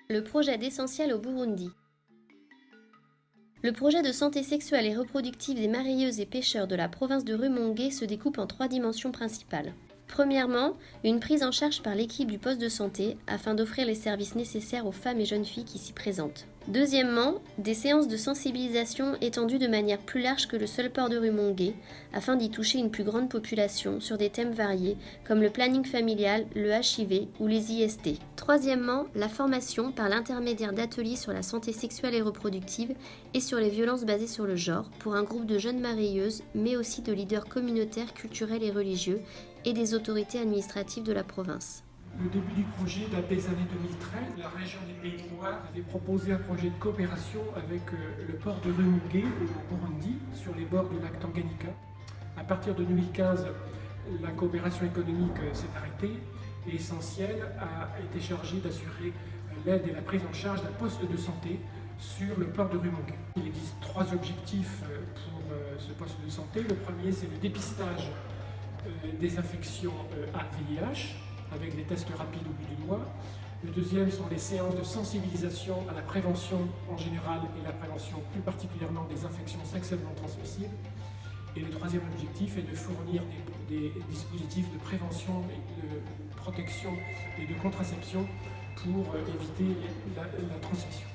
Le projet d'Essentiel au Burundi. Le projet de santé sexuelle et reproductive des mareyeuses et pêcheurs de la province de Rumongue se découpe en 3 dimensions principales. Premièrement, une prise en charge par l'équipe du poste de santé afin d'offrir les services nécessaires aux femmes et jeunes filles qui s'y présentent. Deuxièmement, des séances de sensibilisation étendues de manière plus large que le seul port de Rumongue afin d'y toucher une plus grande population sur des thèmes variés comme le planning familial, le HIV ou les IST. Troisièmement, la formation par l'intermédiaire d'ateliers sur la santé sexuelle et reproductive et sur les violences basées sur le genre pour un groupe de jeunes mareyeuses mais aussi de leaders communautaires, culturels et religieux et des autorités administratives de la province. Le début du projet date des années 2013. La région des Pays Noirs avait proposé un projet de coopération avec le port de Rumongue au Burundi, sur les bords du lac Tanganyika. À partir de 2015, la coopération économique s'est arrêtée et Essentiel a été chargé d'assurer l'aide et la prise en charge d'un poste de santé sur le port de Rumongue. Il existe 3 objectifs pour ce poste de santé. Le premier, c'est le dépistage des infections à VIH, avec les tests rapides au bout du mois. Le deuxième sont les séances de sensibilisation à la prévention en général et la prévention plus particulièrement des infections sexuellement transmissibles. Et le troisième objectif est de fournir des dispositifs de prévention et de protection et de contraception pour éviter la transmission.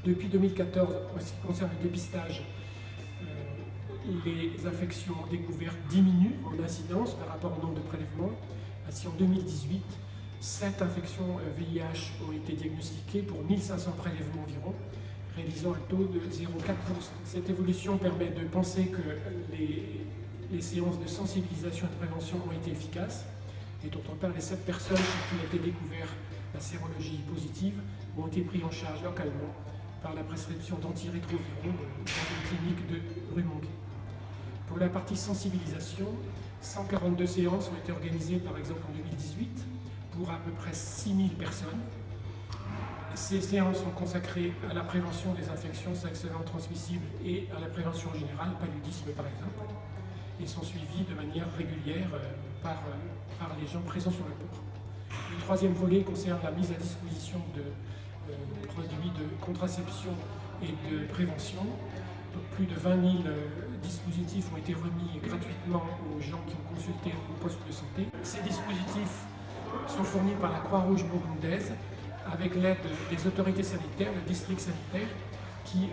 Depuis 2014, en ce qui concerne le dépistage, les infections découvertes diminuent en incidence par rapport au nombre de prélèvements. Ainsi, en 2018, 7 infections VIH ont été diagnostiquées pour 1500 prélèvements environ, réalisant un taux de 0,4%. Cette évolution permet de penser que les séances de sensibilisation et de prévention ont été efficaces. Et d'autre part, les 7 personnes chez qui a été découvert la sérologie positive ont été prises en charge localement par la prescription d'antirétroviraux dans une clinique de Rumongue. Pour la partie sensibilisation, 142 séances ont été organisées par exemple en 2018 pour à peu près 6000 personnes. Ces séances sont consacrées à la prévention des infections sexuellement transmissibles et à la prévention en général, le paludisme par exemple, et sont suivies de manière régulière par les gens présents sur le port. Le troisième volet concerne la mise à disposition de produits de contraception et de prévention. Donc, plus de 20 000 dispositifs ont été remis gratuitement aux gens qui ont consulté au poste de santé. Ces dispositifs sont fournis par la Croix-Rouge burundaise avec l'aide des autorités sanitaires, le district sanitaire, qui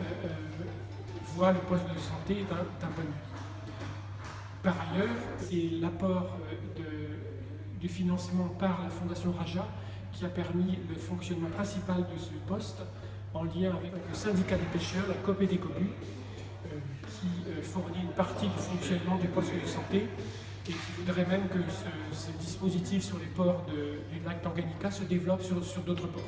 voit le poste de santé d'un bon œil. Par ailleurs, c'est l'apport du financement par la Fondation Raja qui a permis le fonctionnement principal de ce poste en lien avec le syndicat des pêcheurs, la COP et des COBU, qui fournit une partie du fonctionnement du poste de santé et qui voudrait même que ce dispositif sur les ports du lac Tanganyika se développe sur d'autres ports.